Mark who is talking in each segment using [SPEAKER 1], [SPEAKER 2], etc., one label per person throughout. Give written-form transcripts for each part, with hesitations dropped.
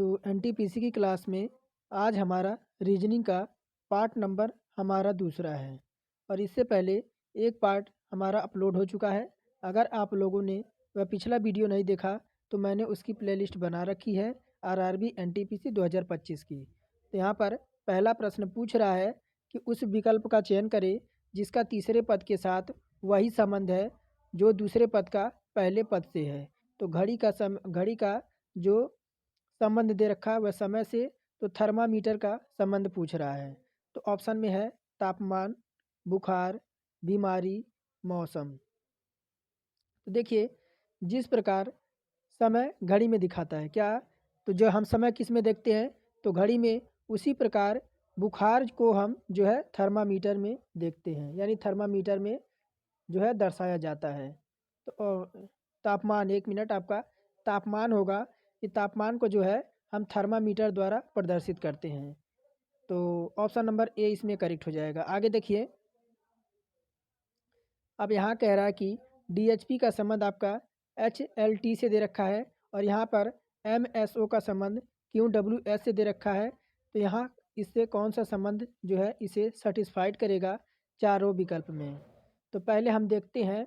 [SPEAKER 1] तो एनटीपीसी की क्लास में आज हमारा रीजनिंग का पार्ट नंबर हमारा दूसरा है और इससे पहले एक पार्ट हमारा अपलोड हो चुका है। अगर आप लोगों ने वह पिछला वीडियो नहीं देखा तो मैंने उसकी प्लेलिस्ट बना रखी है आरआरबी एनटीपीसी 2025 की। तो यहाँ पर पहला प्रश्न पूछ रहा है कि उस विकल्प का चयन करें जिसका तीसरे पद के साथ वही संबंध है जो दूसरे पद का पहले पद से है। तो घड़ी का जो संबंध दे रखा है वह समय से, तो थर्मामीटर का संबंध पूछ रहा है। तो ऑप्शन में है तापमान, बुखार, बीमारी, मौसम। तो देखिए जिस प्रकार समय घड़ी में दिखाता है क्या, तो जो हम समय किस में देखते हैं तो घड़ी में, उसी प्रकार बुखार को हम जो है थर्मामीटर में देखते हैं, यानी थर्मामीटर में जो है दर्शाया जाता है। तो तापमान, एक मिनट, आपका तापमान होगा, ये तापमान को जो है हम थर्मामीटर द्वारा प्रदर्शित करते हैं। तो ऑप्शन नंबर ए इसमें करेक्ट हो जाएगा। आगे देखिए, अब यहाँ कह रहा है कि डीएचपी का संबंध आपका एचएलटी से दे रखा है और यहाँ पर एमएसओ का संबंध क्यूडब्ल्यूएस से दे रखा है। तो यहाँ इससे कौन सा संबंध जो है इसे सेटिस्फाइड करेगा चारों विकल्प में। तो पहले हम देखते हैं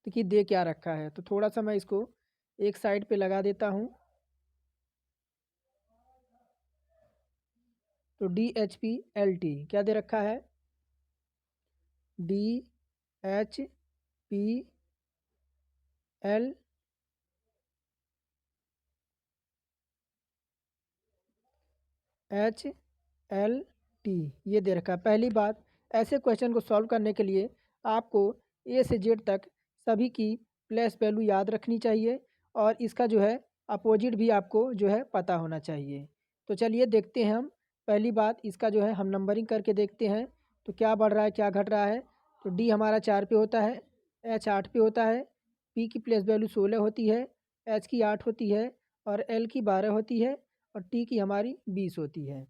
[SPEAKER 1] तो कि दे क्या रखा है। तो थोड़ा सा मैं इसको एक साइड पे लगा देता हूँ। तो DHPLT क्या दे रखा है, DHPLT ये दे रखा है। पहली बात, ऐसे क्वेश्चन को सॉल्व करने के लिए आपको ए से जेड तक सभी की प्लेस वैल्यू याद रखनी चाहिए और इसका जो है अपोजिट भी आपको जो है पता होना चाहिए। तो चलिए देखते हैं हम। पहली बात, इसका जो है हम नंबरिंग करके देखते हैं तो क्या बढ़ रहा है क्या घट रहा है। तो डी हमारा 4 पे होता है, एच 8 पे होता है, पी की प्लेस वैल्यू 16 होती है, एच की 8 होती है और एल की 12 होती है और टी की हमारी 20 होती है।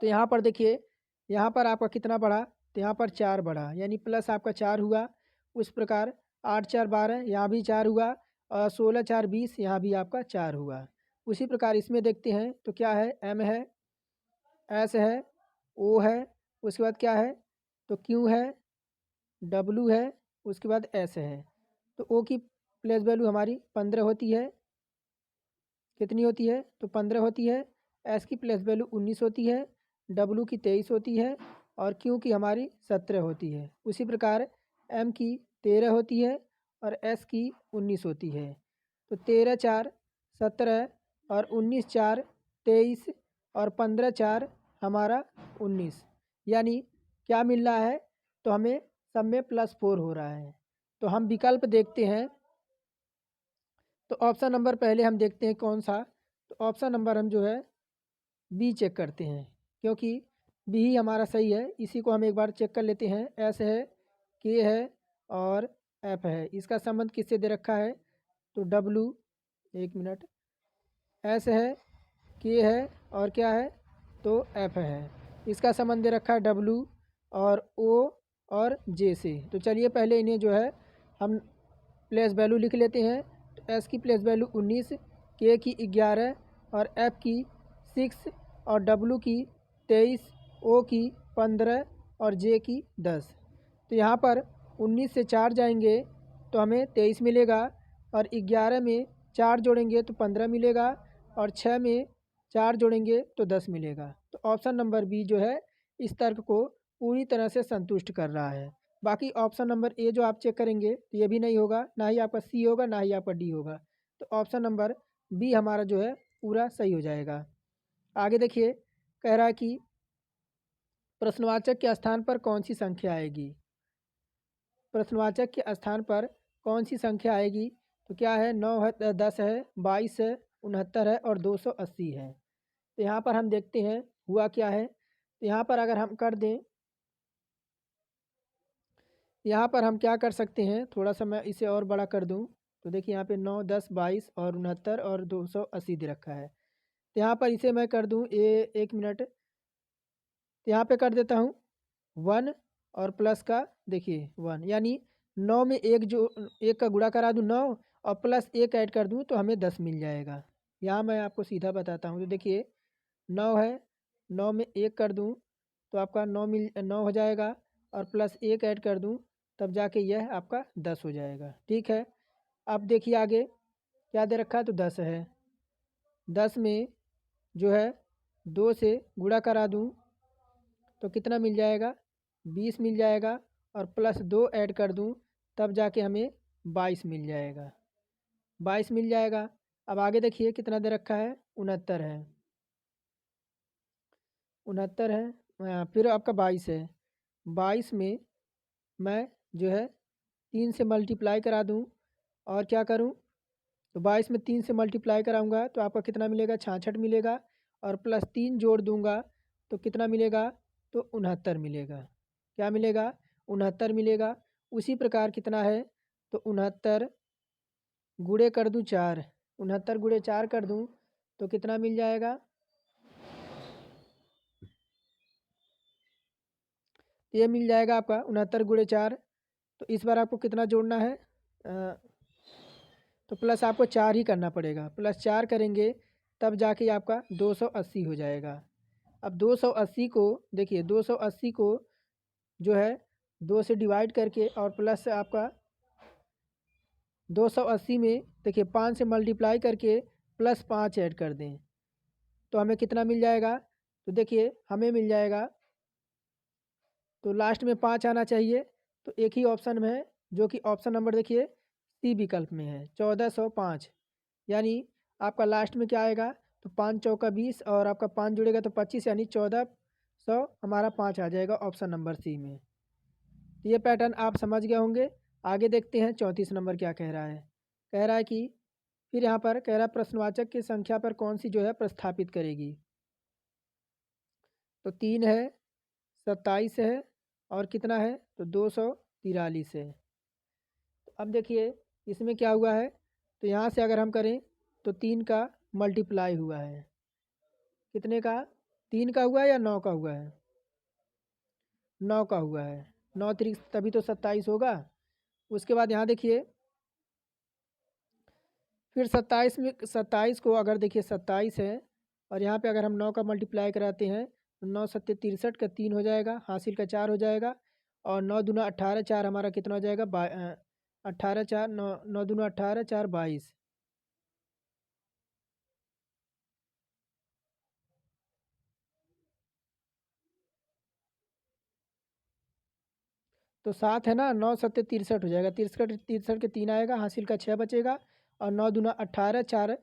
[SPEAKER 1] तो यहाँ पर देखिए, यहाँ पर आपका कितना बढ़ा, तो यहाँ पर 4 बढ़ा, यानी प्लस आपका 4 हुआ। उस प्रकार 8 4 12, यहाँ भी 4 हुआ और 16 4 20, यहाँ भी आपका 4 हुआ। उसी प्रकार इसमें देखते हैं तो क्या है, एम है, एस है, ओ है, उसके बाद क्या है तो क्यू है, डब्लू है, उसके बाद एस है। तो ओ की प्लेस वैल्यू हमारी 15 होती है, कितनी होती है तो 15 होती है। एस की प्लेस वैल्यू 19 होती है, डब्लू की 23 होती है और क्यू की हमारी 17 होती है। उसी प्रकार एम की 13 होती है और एस की 19 होती है। तो 13 4 17 और 19 4 23 और 15 4 हमारा 19, यानी क्या मिल रहा है तो हमें सब में +4 हो रहा है। तो हम विकल्प देखते हैं। तो ऑप्शन नंबर पहले हम देखते हैं कौन सा, तो ऑप्शन नंबर हम जो है बी चेक करते हैं क्योंकि बी ही हमारा सही है। इसी को हम एक बार चेक कर लेते हैं। एस है, के है और एफ है। इसका संबंध किससे दे रखा है तो डब्लू, एक मिनट, एस है, के है और क्या है तो एफ है। इसका संबंध दे रखा है डब्लू और ओ और जे से। तो चलिए पहले इन्हें जो है हम प्लेस वैल्यू लिख लेते हैं। तो एस की प्लेस वैल्यू 19, के की 11 और एफ की 6 और डब्लू की 23, ओ की 15 और जे की 10। तो यहाँ पर 19 से 4 जाएंगे तो हमें 23 मिलेगा और 11 में 4 जोड़ेंगे तो 15 मिलेगा और 6 में 4 जोड़ेंगे तो 10 मिलेगा। तो ऑप्शन नंबर बी जो है इस तर्क को पूरी तरह से संतुष्ट कर रहा है। बाकी ऑप्शन नंबर ए जो आप चेक करेंगे तो ये भी नहीं होगा, ना ही आपका सी होगा ना ही आपका डी होगा। तो ऑप्शन नंबर बी हमारा जो है पूरा सही हो जाएगा। आगे देखिए, कह रहा है कि प्रश्नवाचक के स्थान पर कौन सी संख्या आएगी। प्रश्नवाचक के स्थान पर कौन सी संख्या आएगी तो क्या है, 9 है, 10 है, 22 है, 69 है और 280 है। तो यहाँ पर हम देखते हैं हुआ क्या है। तो यहाँ पर अगर हम कर दें, यहाँ पर हम क्या कर सकते हैं, थोड़ा सा मैं इसे और बड़ा कर दूँ। तो देखिए यहाँ पे 9 10 22 और 69 और 280 दे रखा है। तो यहाँ पर इसे मैं कर दूँ एक मिनट, तो यहाँ पे कर देता हूँ 1 और प्लस का देखिए 1, यानी 9 में एक जो एक का गुणा करा दूँ 9 और प्लस 1 ऐड कर दूँ तो हमें 10 मिल जाएगा। यहाँ मैं आपको सीधा बताता हूँ। तो देखिए 9 है, 9 में 1 कर दूँ तो आपका 9 हो जाएगा, और प्लस 1 ऐड कर दूँ तब जाके यह आपका 10 हो जाएगा। ठीक है, अब देखिए आगे क्या दे रखा है, तो 10 है। 10 में जो है 2 से गुणा करा दूँ तो कितना मिल जाएगा, 20 मिल जाएगा, और प्लस 2 ऐड कर दूँ तब जाके हमें 22 मिल जाएगा। 22 मिल जाएगा। अब आगे देखिए कितना दे रखा है, 69 है। 69 है, फिर आपका 22 है। 22 में मैं जो है 3 से मल्टीप्लाई करा दूँ, और क्या करूँ, तो 22 में 3 से मल्टीप्लाई कराऊँगा तो आपका कितना मिलेगा, 66 मिलेगा, और प्लस 3 जोड़ दूँगा तो कितना मिलेगा, तो 69 मिलेगा। क्या मिलेगा, 69 मिलेगा। उसी प्रकार कितना है, तो 69 गुणे कर दूँ 4, 69 गुणे 4 कर दूँ तो कितना मिल जाएगा, ये मिल जाएगा आपका 69 गुणे 4। तो इस बार आपको कितना जोड़ना है, तो प्लस आपको 4 ही करना पड़ेगा। प्लस 4 करेंगे तब जाके आपका 280 हो जाएगा। अब 280 को देखिए, 280 को जो है 2 से डिवाइड करके और प्लस से आपका 280 में देखिए 5 से मल्टीप्लाई करके प्लस 5 ऐड कर दें तो हमें कितना मिल जाएगा, तो देखिए हमें मिल जाएगा, तो लास्ट में 5 आना चाहिए। तो एक ही ऑप्शन में है जो कि ऑप्शन नंबर देखिए सी विकल्प में है, 1405। यानी आपका लास्ट में क्या आएगा, तो 5 चौका 20 और आपका 5 जुड़ेगा तो 25, यानी 1400 हमारा 5 आ जाएगा ऑप्शन नंबर सी में। तो ये पैटर्न आप समझ गए होंगे। आगे देखते हैं 34 नंबर क्या कह रहा है। कह रहा है कि फिर यहाँ पर कह रहा है प्रश्नवाचक की संख्या पर कौन सी जो है प्रस्थापित करेगी। तो 3 है, 27 है, और कितना है, तो 243 है। तो अब देखिए इसमें क्या हुआ है, तो यहाँ से अगर हम करें तो 3 का मल्टीप्लाई हुआ है, कितने का, 3 का हुआ है या 9 का हुआ है, 9 का हुआ है। 9 3 तभी तो 27 होगा। उसके बाद यहाँ देखिए फिर 27 में 27 को अगर देखिए 27 है, और यहाँ पे अगर हम 9 का मल्टीप्लाई कराते हैं तो 9 सत्ते 63 का 3 हो जाएगा, हासिल का 4 हो जाएगा, और 9 दूना 18, 4 हमारा कितना हो जाएगा, 18 4 9, 9 दूना 18, 4 22। तो 7 है ना, 9 सत्ते 63 हो जाएगा, 63 63 के 3 आएगा, हासिल का 6 बचेगा, और 9 दूना 18, 4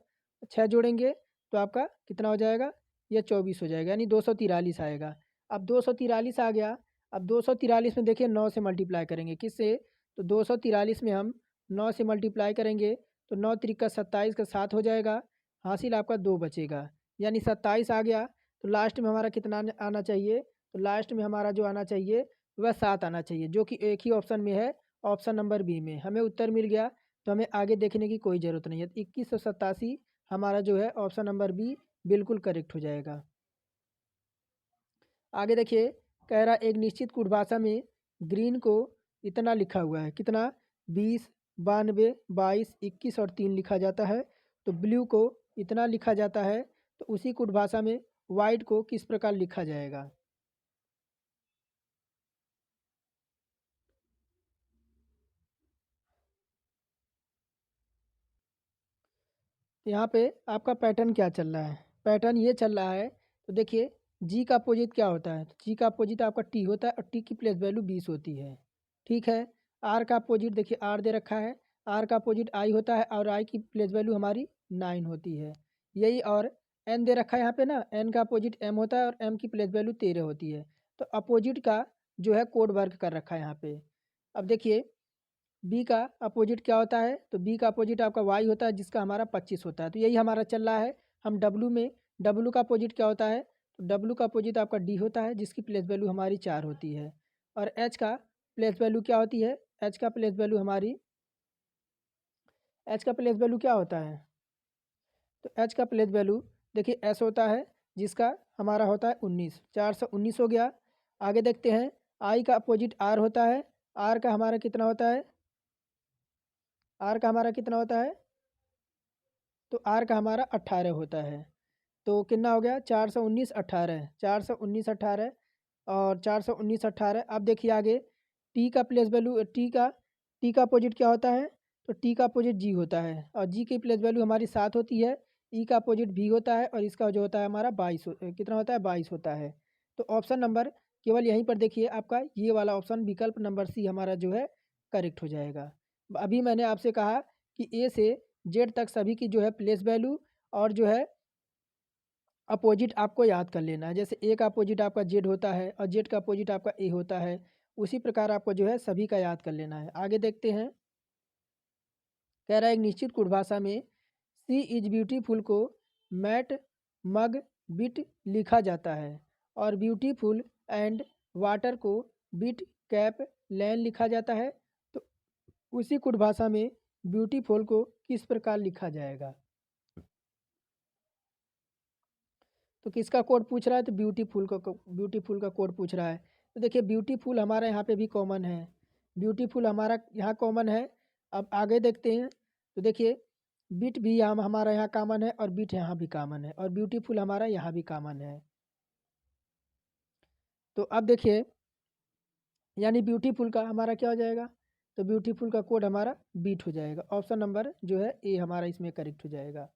[SPEAKER 1] 6 जोड़ेंगे तो आपका कितना हो जाएगा, ये 24 हो जाएगा, यानी 243 आएगा। अब 243 आ गया। अब 243 में देखिए 9 से मल्टीप्लाई करेंगे, किससे, तो 243 में हम 9 से मल्टीप्लाई करेंगे तो 9 त्रिक का 27 का 7 हो जाएगा, हासिल आपका 2 बचेगा, यानी 27 आ गया। तो लास्ट में हमारा कितना आना चाहिए, तो लास्ट में हमारा जो आना चाहिए वह 7 आना चाहिए, जो कि एक ही ऑप्शन में है, ऑप्शन नंबर बी में। हमें उत्तर मिल गया तो हमें आगे देखने की कोई ज़रूरत नहीं है। 2187 हमारा जो है ऑप्शन नंबर बी बिल्कुल करेक्ट हो जाएगा। आगे देखिए कह रहा एक निश्चित कुट भाषा में ग्रीन को इतना लिखा हुआ है, कितना, 20 92 22 21 और 3 लिखा जाता है। तो ब्लू को इतना लिखा जाता है, तो उसी कुट भाषा में वाइट को किस प्रकार लिखा जाएगा। तो यहाँ पे आपका पैटर्न क्या चल रहा है, पैटर्न ये चल रहा है। तो देखिए जी का अपोजिट क्या होता है, तो जी का अपोजिट आपका टी होता है, और टी की प्लेस वैल्यू 20 होती है। ठीक है, आर का अपोजिट देखिए आर दे रखा है, आर का अपोजिट आई होता है, और आई की प्लेस वैल्यू हमारी 9 होती है। यही, और एन दे रखा है यहाँ पे ना, एन का अपोजिट एम होता है, और एम की प्लेस वैल्यू 13 होती है। तो अपोजिट का जो है कोड वर्क कर रखा है यहाँ पे। अब देखिए बी का अपोजिट क्या होता है, तो बी का अपोजिट आपका वाई होता है, जिसका हमारा 25 होता है। तो यही हमारा चल रहा है। हम डब्लू में, डब्लू का अपोजिट क्या होता है, तो डब्लू का अपोजिट आपका डी होता है, जिसकी प्लेस वैल्यू हमारी 4 होती है। और एच का प्लेस वैल्यू क्या होती है, एच का प्लेस वैल्यू हमारी, एच का प्लेस वैल्यू क्या होता है, तो एच का प्लेस वैल्यू देखिए एस होता है, जिसका हमारा होता है 19, 419 हो गया। आगे देखते हैं आई का अपोजिट आर होता है, आर का हमारा कितना होता है, आर का हमारा कितना होता है, तो आर का हमारा 18 होता है। तो कितना हो गया 419 18 419 18 और 419 18। अब देखिए आगे टी का प्लेस वैल्यू टी का अपोजिट क्या होता है? तो टी का अपोजिट जी होता है और जी की प्लेस वैल्यू हमारी 7 होती है। ई का अपोजिट भी होता है और इसका जो होता है हमारा 22 कितना होता है 22 होता है। तो ऑप्शन नंबर केवल यहीं पर देखिए आपका ये वाला ऑप्शन विकल्प नंबर सी हमारा जो है करेक्ट हो जाएगा। अभी मैंने आपसे कहा कि ए से जेड तक सभी की जो है प्लेस वैल्यू और जो है अपोजिट आपको याद कर लेना है। जैसे ए का अपोजिट आपका जेड होता है और जेड का अपोजिट आपका ए होता है, उसी प्रकार आपको जो है सभी का याद कर लेना है। आगे देखते हैं, कह रहा है एक निश्चित कुट भाषा में सी इज ब्यूटीफुल को मैट मग बिट लिखा जाता है और ब्यूटीफुल एंड वाटर को बिट कैप लैन लिखा जाता है। तो उसी कुट भाषा में ब्यूटीफुल को किस प्रकार लिखा जाएगा? तो किसका कोड पूछ रहा है? तो ब्यूटीफुल का कोड पूछ रहा है। तो देखिए ब्यूटीफुल हमारा यहाँ पे भी कॉमन है, ब्यूटीफुल हमारा यहाँ कॉमन है। अब आगे देखते हैं, तो देखिए बिट भी यहाँ हमारा यहाँ कॉमन है और बिट यहाँ भी कॉमन है और ब्यूटीफुल हमारा यहाँ भी कॉमन है। तो अब देखिए यानी ब्यूटीफुल का हमारा क्या हो जाएगा? तो ब्यूटीफुल का कोड हमारा बीट हो जाएगा। ऑप्शन नंबर जो है ए हमारा इसमें करेक्ट हो जाएगा।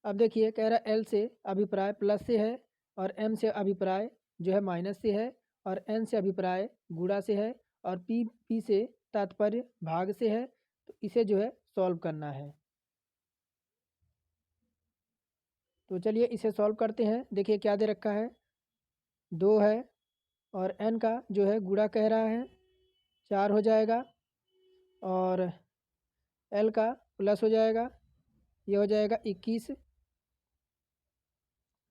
[SPEAKER 1] अब देखिए कह रहा है एल से अभिप्राय प्लस से है और एम से अभिप्राय जो है माइनस से है और एन से अभिप्राय गुणा से है और पी से तात्पर्य भाग से है। तो इसे जो है सॉल्व करना है। तो चलिए इसे सॉल्व करते हैं। देखिए क्या दे रखा है, 2 है और एन का जो है गुणा कह रहा है 4 हो जाएगा और एल का प्लस हो जाएगा, ये हो जाएगा 21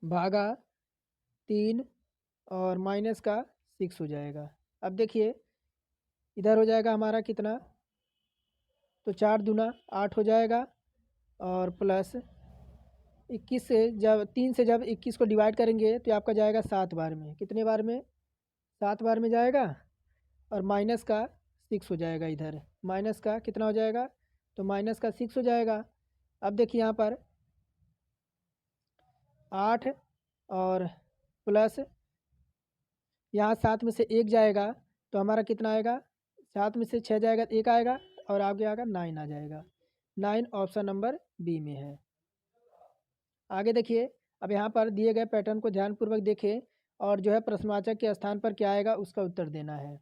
[SPEAKER 1] भागा 3 और माइनस का 6 हो जाएगा। अब देखिए इधर हो जाएगा हमारा कितना, तो 4 दूना 8 हो जाएगा और प्लस 21 से जब 3 से जब 21 को डिवाइड करेंगे तो आपका जाएगा 7 बार में। कितने बार में? 7 बार में जाएगा और माइनस का 6 हो जाएगा। इधर माइनस का कितना हो जाएगा? तो माइनस का 6 हो जाएगा। अब देखिए यहाँ पर 8 और प्लस यहाँ 7 में से 1 जाएगा तो हमारा कितना आएगा? 7 में से 6 जाएगा तो 1 आएगा और आगे आएगा 9 आ जाएगा। 9 ऑप्शन नंबर बी में है। आगे देखिए, अब यहाँ पर दिए गए पैटर्न को ध्यानपूर्वक देखें और जो है प्रश्नवाचक के स्थान पर क्या आएगा उसका उत्तर देना है।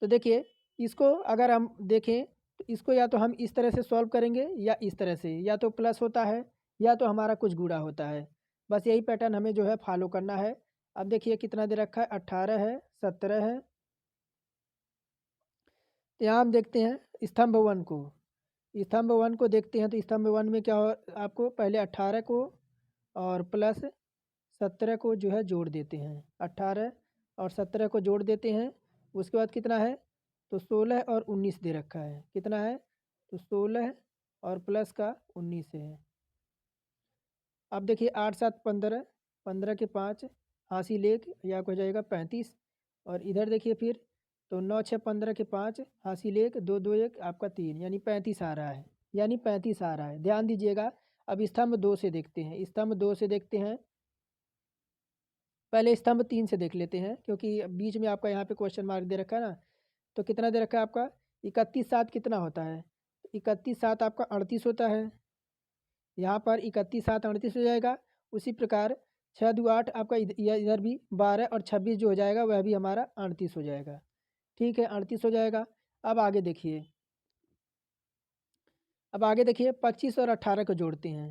[SPEAKER 1] तो देखिए इसको अगर हम देखें तो इसको या तो हम इस तरह से सॉल्व करेंगे या इस तरह से, या तो प्लस होता है या तो हमारा कुछ गुणा होता है। बस यही पैटर्न हमें जो है फॉलो करना है। अब देखिए कितना दे रखा है, 18 है, 17 है। तो यहाँ हम देखते हैं स्तंभ 1 को, स्तंभ 1 को देखते हैं। तो स्तंभ 1 में क्या हो, आपको पहले 18 को और प्लस 17 को जो है जोड़ देते हैं। 18 और 17 को जोड़ देते हैं। उसके बाद कितना है? तो 16 और 19 दे रखा है। कितना है? तो 16 और प्लस का 19 है। अब देखिए 8 7 15, 15 के 5 हासिल 1 या हो जाएगा 35। और इधर देखिए फिर तो 9 6 15 के 5 हासिल 1 2 2 1 आपका 3 यानी 35 आ रहा है, यानी 35 आ रहा है। ध्यान दीजिएगा। अब स्तंभ 2 से देखते हैं, स्तंभ 2 से देखते हैं। पहले स्तंभ 3 से देख लेते हैं क्योंकि बीच में आपका यहाँ पे क्वेश्चन मार्क दे रखा है ना। तो कितना दे रखा है आपका? 31 7 कितना होता है? 31 7 आपका 38 होता है। यहाँ पर 31 7 38 हो जाएगा। उसी प्रकार 6 2 8 आपका इधर भी 12 और 26 जो हो जाएगा वह भी हमारा 38 हो जाएगा। ठीक है, 38 हो जाएगा। अब आगे देखिए, अब आगे देखिए 25 और 18 को जोड़ते हैं।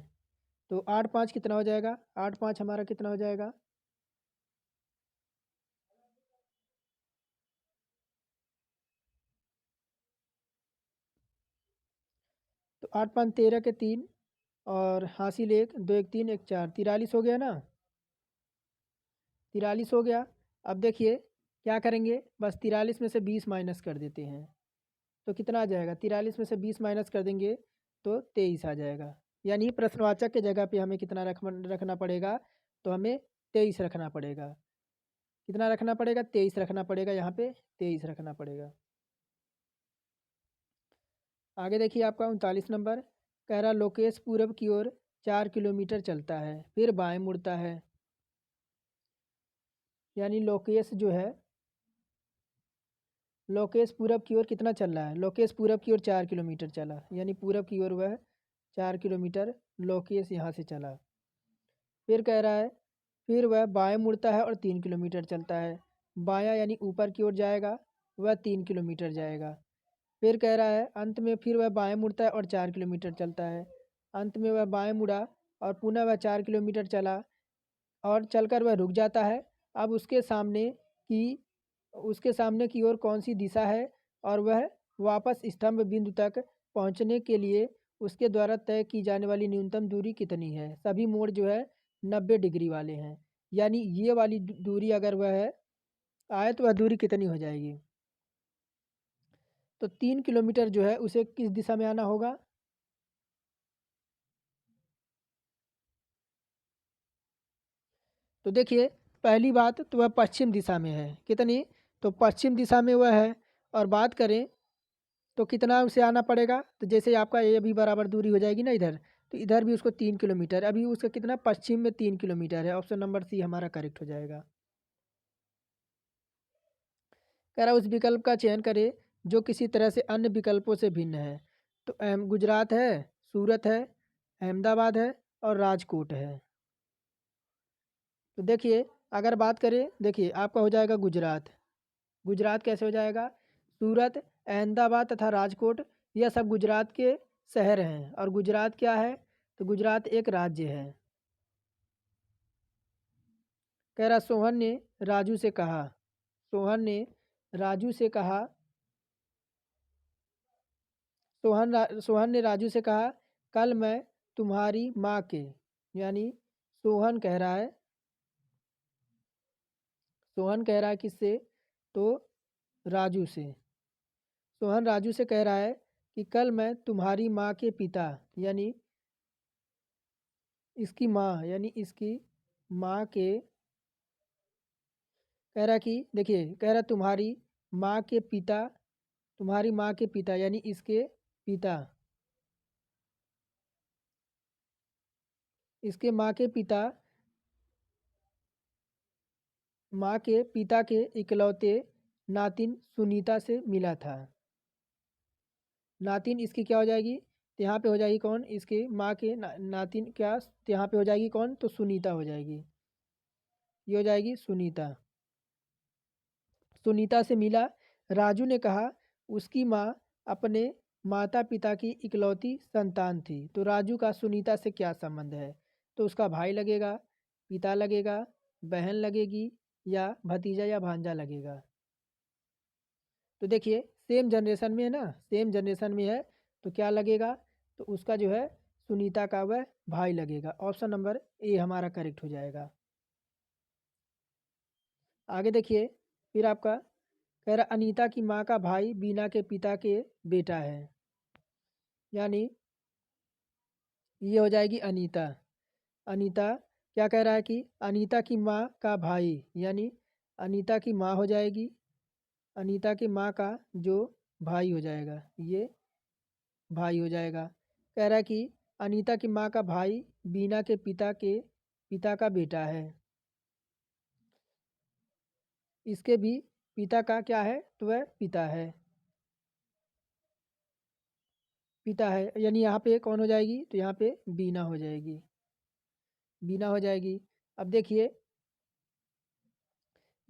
[SPEAKER 1] तो 8 5 कितना हो जाएगा? 8 5 हमारा कितना हो जाएगा? तो 8 5 13 के 3 और हासिल 1 2 1 3 1 4 43 हो गया ना, 43 हो गया। अब देखिए क्या करेंगे, बस 43 में से 20 माइनस कर देते हैं। तो कितना आ जाएगा? 43 में से 20 माइनस कर देंगे तो 23 आ जाएगा। यानी प्रश्नवाचक के जगह पे हमें कितना रखना पड़ेगा? तो हमें 23 रखना पड़ेगा। कितना रखना पड़ेगा? 23 रखना पड़ेगा। यहाँ पे 23 रखना पड़ेगा। आगे देखिए आपका 39 नंबर, कह रहा लोकेश पूरब की ओर 4 किलोमीटर चलता है फिर बाएं मुड़ता है। यानी लोकेश पूरब की ओर कितना चल रहा है, लोकेश पूरब की ओर 4 किलोमीटर चला, यानी पूरब की ओर वह 4 किलोमीटर लोकेश यहाँ से चला। फिर कह रहा है फिर वह बाएं मुड़ता है और 3 किलोमीटर चलता है। बायां यानी ऊपर की ओर जाएगा, वह 3 किलोमीटर जाएगा। फिर कह रहा है अंत में फिर वह बाएं मुड़ता है और 4 किलोमीटर चलता है। अंत में वह बाएं मुड़ा और पुनः वह 4 किलोमीटर चला और चलकर वह रुक जाता है। अब की उसके सामने की ओर कौन सी दिशा है और वह वापस स्तंभ बिंदु तक पहुंचने के लिए उसके द्वारा तय की जाने वाली न्यूनतम दूरी कितनी है। सभी मोड़ जो है 90 डिग्री वाले हैं, यानी ये वाली दूरी अगर वह है आए तो वह दूरी कितनी हो जाएगी। तो 3 किलोमीटर जो है उसे किस दिशा में आना होगा। तो देखिए पहली बात तो वह पश्चिम दिशा में है, कितनी, तो पश्चिम दिशा में वह है। और बात करें तो कितना उसे आना पड़ेगा, तो जैसे आपका ये अभी बराबर दूरी हो जाएगी ना इधर, तो इधर भी उसको 3 किलोमीटर, अभी उसका कितना पश्चिम में 3 किलोमीटर है। ऑप्शन नंबर सी हमारा करेक्ट हो जाएगा। कह रहा उस विकल्प का चयन करें जो किसी तरह से अन्य विकल्पों से भिन्न है। तो गुजरात है, सूरत है, अहमदाबाद है और राजकोट है। तो देखिए अगर बात करें, देखिए आपका हो जाएगा गुजरात। गुजरात कैसे हो जाएगा, सूरत, अहमदाबाद तथा राजकोट यह सब गुजरात के शहर हैं। और गुजरात क्या है, तो गुजरात एक राज्य है। कह रहा सोहन ने राजू से कहा, सोहन ने राजू से कहा सोहन ने राजू से कहा कल मैं तुम्हारी माँ के, यानी सोहन कह रहा है किससे, तो राजू से। सोहन राजू से कह रहा है कि कल मैं तुम्हारी माँ के पिता, यानी इसकी माँ के, कह रहा कि देखिए कह रहा माँ के पिता तुम्हारी माँ के पिता यानी इसके पिता, इसके माँ के पिता के इकलौते नातिन सुनीता से मिला था। नातिन इसकी क्या हो जाएगी, तो यहाँ पे हो जाएगी कौन, इसके माँ के नातिन क्या, तो यहाँ पे हो जाएगी कौन, तो सुनीता हो जाएगी, ये हो जाएगी सुनीता। सुनीता से मिला। राजू ने कहा उसकी माँ अपने माता पिता की इकलौती संतान थी। तो राजू का सुनीता से क्या संबंध है, तो उसका भाई लगेगा, पिता लगेगा, बहन लगेगी या भतीजा या भांजा लगेगा। तो देखिए सेम जनरेशन में है ना, सेम जनरेशन में है, तो क्या लगेगा, तो उसका जो है सुनीता का वह भाई लगेगा। ऑप्शन नंबर ए हमारा करेक्ट हो जाएगा। आगे देखिए फिर आपका कह रहा अनीता की माँ का भाई बीना के पिता के बेटा है, यानी ये हो जाएगी अनीता। अनीता क्या कह रहा है कि अनीता की माँ का भाई, यानी अनीता की माँ हो जाएगी, अनीता की माँ का जो भाई हो जाएगा, ये भाई हो जाएगा। कह रहा है कि अनीता की माँ का भाई बीना के पिता का बेटा है। इसके भी पिता का क्या है, तो वह पिता है, यानी यहाँ पे कौन हो जाएगी, तो यहाँ पे बीना हो जाएगी, बीना हो जाएगी। अब देखिए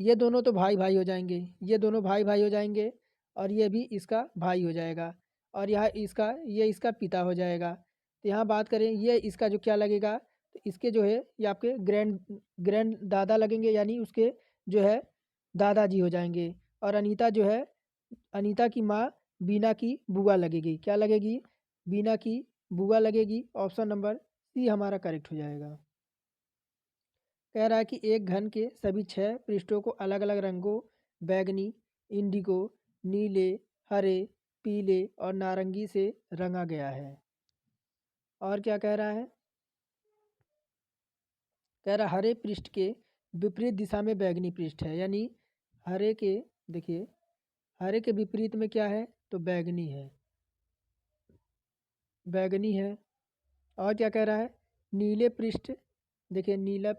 [SPEAKER 1] ये दोनों तो भाई भाई हो जाएंगे, ये दोनों भाई भाई हो जाएंगे और ये भी इसका भाई हो जाएगा और ये इसका पिता हो जाएगा। तो यहाँ बात करें ये इसका जो क्या लगेगा, तो इसके जो है ये आपके ग्रैंड ग्रैंड दादा लगेंगे, यानी उसके जो है दादाजी हो जाएंगे। और अनीता जो है, अनीता की माँ बीना की बुआ लगेगी, क्या लगेगी, बीना की बुआ लगेगी। ऑप्शन नंबर सी हमारा करेक्ट हो जाएगा। कह रहा है कि एक घन के सभी 6 पृष्ठों को अलग अलग रंगों बैगनी, इंडिगो, नीले, हरे, पीले और नारंगी से रंगा गया है। और क्या कह रहा है, कह रहा हरे पृष्ठ के विपरीत दिशा में बैगनी पृष्ठ है, यानी हरे के, देखिए हरे के विपरीत में क्या है, तो बैगनी है। बैगनी है। और क्या कह रहा है, नीले पृष्ठ, देखिए नीला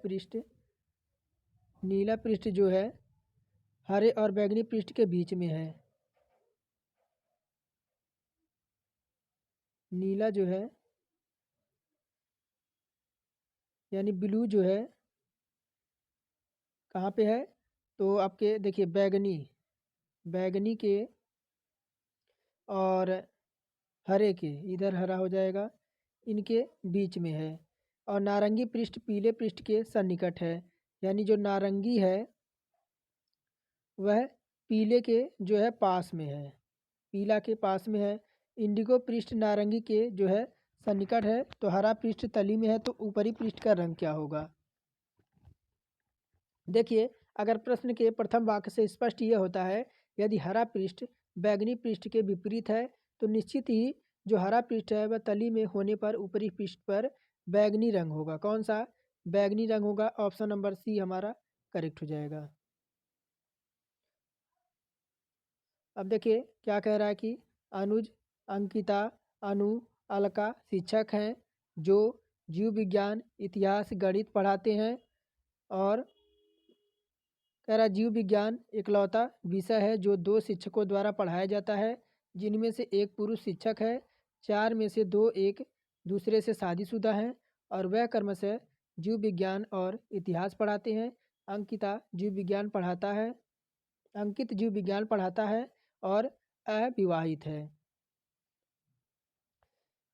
[SPEAKER 1] पृष्ठ जो है हरे और बैगनी पृष्ठ के बीच में है। नीला जो है यानी ब्लू जो है कहाँ पे है, तो आपके देखिए बैगनी, बैगनी के और हरे के, इधर हरा हो जाएगा, इनके बीच में है। और नारंगी पृष्ठ पीले पृष्ठ के सन्निकट है, यानी जो नारंगी है वह पीले के जो है पास में है, पीला के पास में है। इंडिगो पृष्ठ नारंगी के जो है सन्निकट है, तो हरा पृष्ठ तली में है, तो ऊपरी पृष्ठ का रंग क्या होगा। देखिए, अगर प्रश्न के प्रथम वाक्य से स्पष्ट ये होता है, यदि हरा पृष्ठ बैगनी पृष्ठ के विपरीत है तो निश्चित ही जो हरा पृष्ठ है वह तली में होने पर ऊपरी पृष्ठ पर बैगनी रंग होगा। कौन सा बैगनी रंग होगा, ऑप्शन नंबर सी हमारा करेक्ट हो जाएगा। अब देखिए क्या कह रहा है कि अनुज, अंकिता, अनु, अलका शिक्षक हैं जो जीव विज्ञान, इतिहास, गणित पढ़ाते हैं। और कह रहा जीव विज्ञान इकलौता विषय है जो 2 शिक्षकों द्वारा पढ़ाया जाता है, जिनमें से एक पुरुष शिक्षक है, 4 में से 2 एक दूसरे से शादीशुदा हैं और वह क्रमशः जीव विज्ञान और इतिहास पढ़ाते हैं। अंकिता जीव विज्ञान पढ़ाता है अंकित जीव विज्ञान पढ़ाता है और अविवाहित है।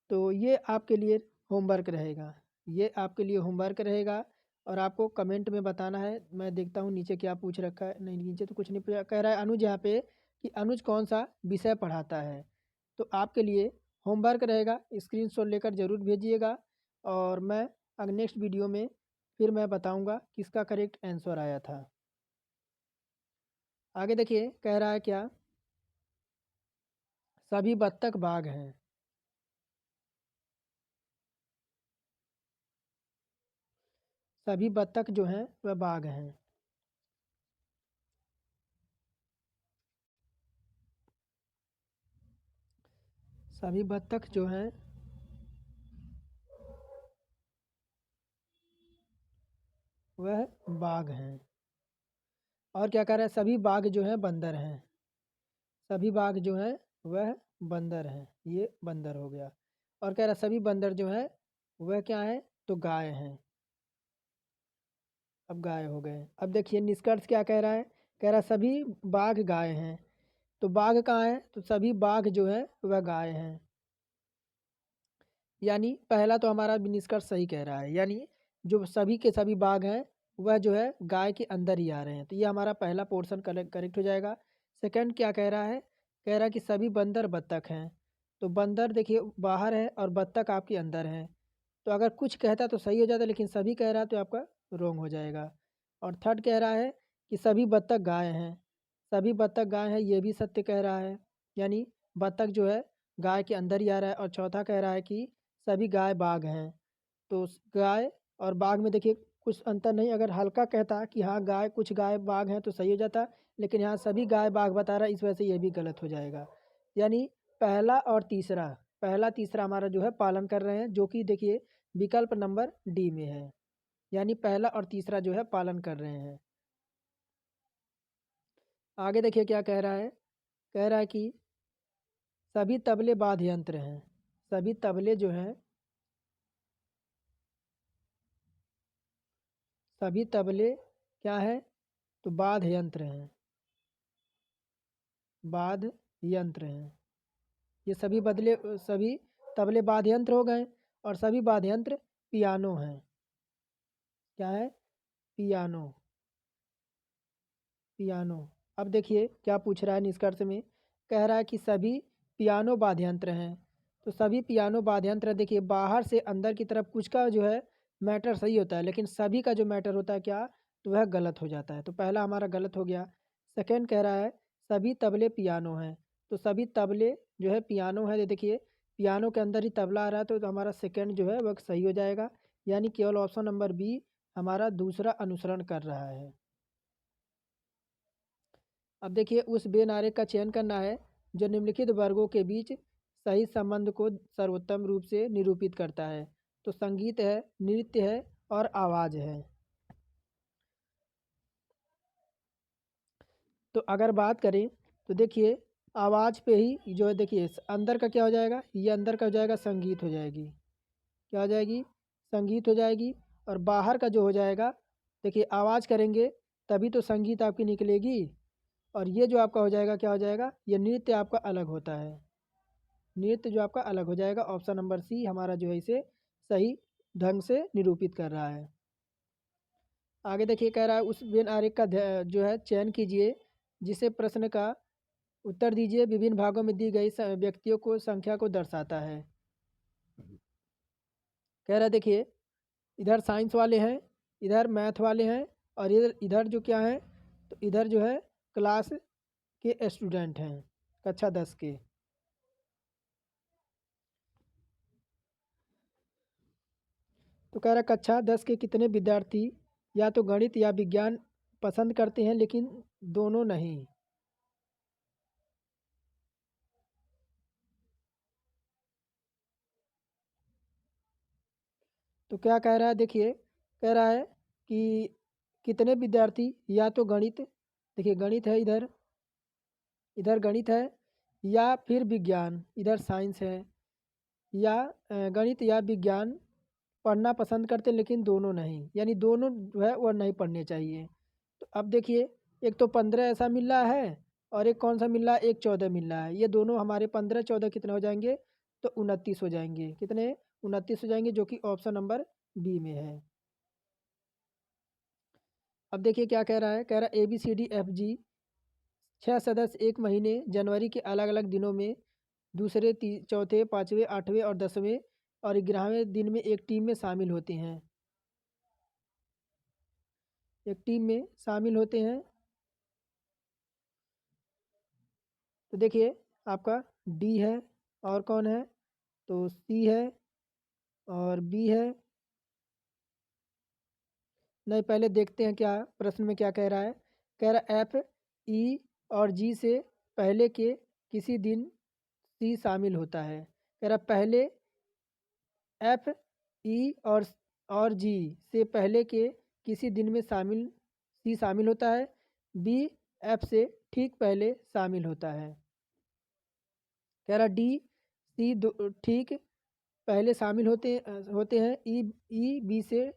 [SPEAKER 1] तो ये आपके लिए होमवर्क रहेगा, ये आपके लिए होमवर्क रहेगा और आपको कमेंट में बताना है। मैं देखता हूँ नीचे क्या पूछ रखा है, नहीं नीचे तो कुछ नहीं कह रहा है अनुज यहाँ पे कि अनुज कौन सा विषय पढ़ाता है। तो आपके लिए होमवर्क रहेगा, स्क्रीनशॉट लेकर ज़रूर भेजिएगा और मैं अगर नेक्स्ट वीडियो में फिर मैं बताऊँगा किसका करेक्ट आंसर आया था। आगे देखिए कह रहा है क्या, सभी बत्तख बाघ हैं। सभी बत्तख जो हैं वह बाघ हैं। सभी बत्तख जो हैं वह बाघ हैं। और क्या कह रहा है, सभी बाघ जो हैं बंदर हैं। सभी बाघ जो हैं वह बंदर हैं, ये बंदर हो गया। और कह रहा है सभी बंदर जो हैं वह क्या है, तो गाय हैं। अब गाय हो गए। अब देखिए निष्कर्ष क्या कह रहा है, कह रहा है सभी बाघ गाय हैं। तो बाघ कहाँ है, तो सभी बाघ जो है वह गाय हैं। यानी पहला तो हमारा निष्कर्ष सही कह रहा है, यानी जो सभी के सभी बाघ हैं वह जो है गाय के अंदर ही आ रहे हैं, तो ये हमारा पहला पोर्शन करेक्ट हो जाएगा। सेकंड क्या कह रहा है, कह रहा है कि सभी बंदर बत्तख हैं। तो बंदर देखिए बाहर है और बत्तख आपके अंदर है, तो अगर कुछ कहता तो सही हो जाता, लेकिन सभी कह रहा है तो आपका रॉन्ग हो जाएगा। और थर्ड कह रहा है कि सभी बत्तख गाय हैं। सभी बत्तख गाय हैं, ये भी सत्य कह रहा है, यानी बत्तख जो है गाय के अंदर ही आ रहा है। और चौथा कह रहा है कि सभी गाय बाघ हैं। तो गाय और बाघ में देखिए कुछ अंतर नहीं, अगर हल्का कहता कि हाँ गाय कुछ गाय बाघ हैं तो सही हो जाता, लेकिन यहाँ सभी गाय बाघ बता रहा है, इस वजह से ये भी गलत हो जाएगा। यानी पहला और तीसरा, पहला तीसरा हमारा जो है पालन कर रहे हैं, जो कि देखिए विकल्प नंबर डी में है, यानी पहला और तीसरा जो है पालन कर रहे हैं। आगे देखिए क्या कह रहा है, कह रहा है कि सभी तबले वाद्य यंत्र हैं। सभी तबले जो हैं, सभी तबले क्या है, तो वाद्य यंत्र हैं। वाद्य यंत्र हैं, ये सभी तबले वाद्य यंत्र हो गए। और सभी वाद्य यंत्र पियानो हैं। क्या है, पियानो, पियानो। अब देखिए क्या पूछ रहा है निष्कर्ष में, कह रहा है कि सभी पियानो वाद्य यंत्र हैं। तो सभी पियानो वाद्य यंत्र देखिए बाहर से अंदर की तरफ कुछ का जो है मैटर सही होता है, लेकिन सभी का जो मैटर होता है क्या, तो वह गलत हो जाता है। तो पहला हमारा गलत हो गया। सेकंड कह रहा है सभी तबले पियानो हैं। तो सभी तबले जो है पियानो है, ये देखिए पियानो के अंदर ही तबला आ रहा है, तो हमारा सेकंड जो है वह सही हो जाएगा। यानी केवल ऑप्शन नंबर बी हमारा दूसरा अनुसरण कर रहा है। अब देखिए उस बेनारे का चयन करना है जो निम्नलिखित वर्गों के बीच सही संबंध को सर्वोत्तम रूप से निरूपित करता है? तो संगीत है, नृत्य है और आवाज़ है। तो अगर बात करें तो देखिए आवाज़ पे ही जो है, देखिए अंदर का क्या हो जाएगा, ये अंदर का हो जाएगा संगीत हो जाएगी, क्या हो जाएगी, संगीत हो जाएगी। और बाहर का जो हो जाएगा, देखिए आवाज़ करेंगे तभी तो संगीत आपकी निकलेगी। और ये जो आपका हो जाएगा क्या हो जाएगा, ये नृत्य आपका अलग होता है, नृत्य जो आपका अलग हो जाएगा। ऑप्शन नंबर सी हमारा जो है इसे सही ढंग से निरूपित कर रहा है। आगे देखिए कह रहा है उस वेन आरेख का जो है चयन कीजिए जिसे प्रश्न का उत्तर दीजिए विभिन्न भागों में दी गई व्यक्तियों को संख्या को दर्शाता है। कह रहा है देखिए इधर साइंस वाले हैं, इधर मैथ वाले हैं और इधर इधर जो क्या है, तो इधर जो है क्लास के स्टूडेंट हैं, कक्षा 10 के। तो कह रहा है कक्षा 10 के कितने विद्यार्थी या तो गणित या विज्ञान पसंद करते हैं लेकिन दोनों नहीं। तो क्या कह रहा है, देखिए कह रहा है कि कितने विद्यार्थी या तो गणित, देखिए गणित है इधर, इधर गणित है या फिर विज्ञान, इधर साइंस है, या गणित या विज्ञान पढ़ना पसंद करते लेकिन दोनों नहीं, यानी दोनों जो है वह नहीं पढ़ने चाहिए। तो अब देखिए एक तो 15 ऐसा मिल रहा है और एक कौन सा मिल रहा है, एक 14 मिल रहा है। ये दोनों हमारे 15 14 कितने हो जाएंगे, तो 29 हो जाएंगे, कितने 29 हो जाएंगे, जो कि ऑप्शन नंबर बी में है। अब देखिए क्या कह रहा है, कह रहा है ABCDFG 6 सदस्य एक महीने जनवरी के अलग अलग दिनों में दूसरे चौथे पाँचवें आठवें और 10वें और 11वें दिन में एक टीम में शामिल होते हैं, एक टीम में शामिल होते हैं। तो देखिए आपका डी है और कौन है, तो सी है और बी है। नहीं पहले देखते हैं क्या प्रश्न में क्या कह रहा है। कह रहा है F, E और G से पहले के किसी दिन सी शामिल होता है। कह रहा पहले F, E और G से पहले के किसी दिन में शामिल सी शामिल होता है। B F से ठीक पहले शामिल होता है। कह रहा D, C ठीक पहले शामिल होते हैं। E B से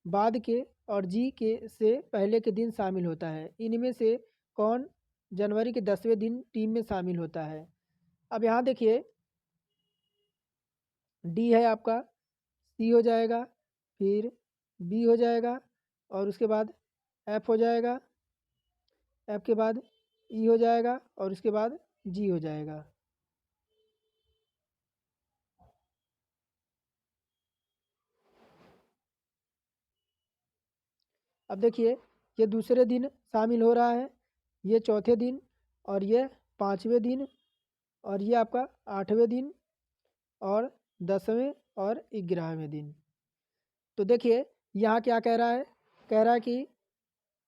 [SPEAKER 1] बाद के और जी के से पहले के दिन शामिल होता है। इनमें से कौन जनवरी के 10वें दिन टीम में शामिल होता है। अब यहाँ देखिए डी है आपका, सी हो जाएगा, फिर बी हो जाएगा और उसके बाद एफ हो जाएगा, एफ के बाद ई हो जाएगा और उसके बाद जी हो जाएगा। अब देखिए ये दूसरे दिन शामिल हो रहा है, ये चौथे दिन और ये 5वें दिन और ये आपका 8वें दिन और 10वें और 11वें दिन। तो देखिए यहाँ क्या कह रहा है, कह रहा है कि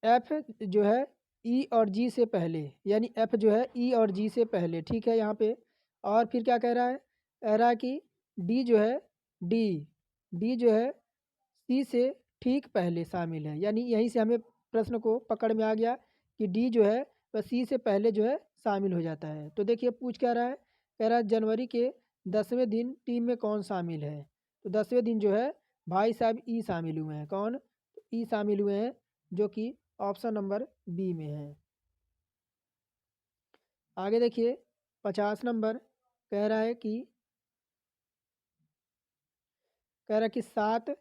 [SPEAKER 1] एफ जो है ई और जी से पहले, यानी एफ जो है ई और जी से पहले, ठीक है यहाँ पे। और फिर क्या कह रहा है कि डी जो है डी डी जो है सी से ठीक पहले शामिल है, यानी यहीं से हमें प्रश्न को पकड़ में आ गया कि डी जो है वह सी से पहले जो है शामिल हो जाता है। तो देखिए पूछ क्या रहा है, कह रहा है जनवरी के 10वें दिन टीम में कौन शामिल है। तो 10वें दिन जो है भाई साहब ई शामिल हुए हैं, कौन, तो ई शामिल हुए हैं, जो कि ऑप्शन नंबर बी में है। आगे देखिए 50 नंबर कह रहा है कि 7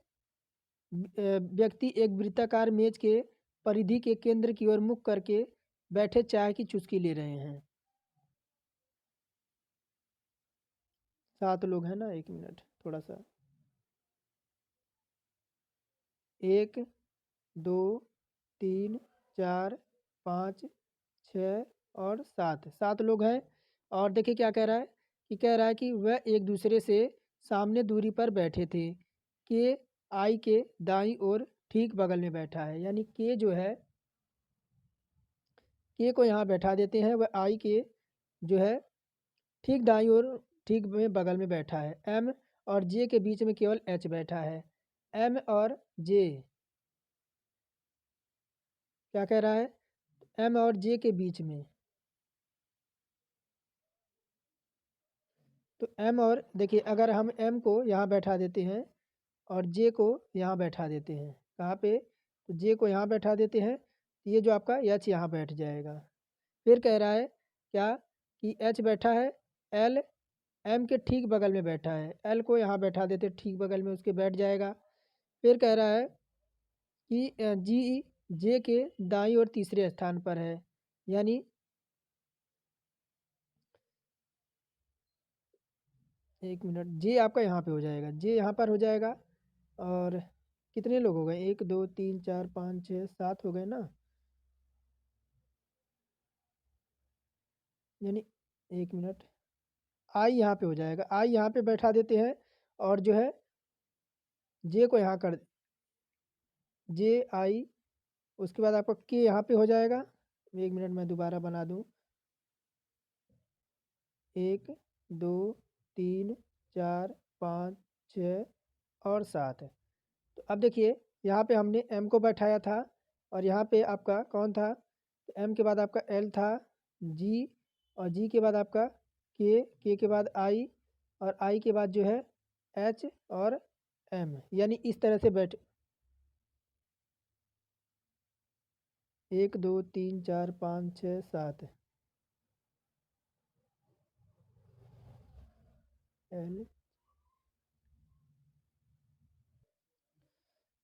[SPEAKER 1] व्यक्ति एक वृत्ताकार मेज के परिधि के केंद्र की ओर मुख करके बैठे चाय की चुस्की ले रहे हैं। 7 लोग हैं ना, 1 मिनट थोड़ा सा, 1 2 3 4 5 6 और 7 लोग हैं। और देखिए क्या कह रहा है, कि कह रहा है कि वह एक दूसरे से सामने दूरी पर बैठे थे, के आई के दाईं ओर ठीक बगल में बैठा है, यानी के जो है के को यहाँ बैठा देते हैं, वह आई के जो है ठीक दाईं ओर ठीक में बगल में बैठा है। एम और जे के बीच में केवल एच बैठा है। एम और जे क्या कह रहा है, एम और जे के बीच में। तो एम और देखिए, अगर हम एम को यहाँ बैठा देते हैं और जे को यहाँ बैठा देते हैं, कहाँ पे, तो जे को यहाँ बैठा देते हैं, तो ये जो आपका एच यहाँ बैठ जाएगा। फिर कह रहा है क्या कि एच बैठा है, एल एम के ठीक बगल में बैठा है, एल को यहाँ बैठा देते ठीक बगल में, उसके बैठ जाएगा। फिर कह रहा है कि जी जे के दाईं और तीसरे स्थान पर है, यानी 1 मिनट, जे आपका यहाँ पे हो जाएगा, जे यहाँ पर हो जाएगा। और कितने लोग हो गए, 1 2 3 4 5 6 7 हो गए ना, यानी 1 मिनट, आई यहाँ पे हो जाएगा, आई यहाँ पे बैठा देते हैं और जो है जे को यहाँ कर, जे आई, उसके बाद आपका के यहाँ पे हो जाएगा। 1 मिनट मैं दोबारा बना दूँ, 1 2 3 4 5 6 और 7। तो अब देखिए, यहाँ पे हमने एम को बैठाया था और यहाँ पे आपका कौन था, तो एम के बाद आपका एल था, जी, और जी के बाद आपका के के बाद आई, और आई के बाद जो है एच और एम, यानी इस तरह से बैठ 1 2 3 4 5 6 7 एल।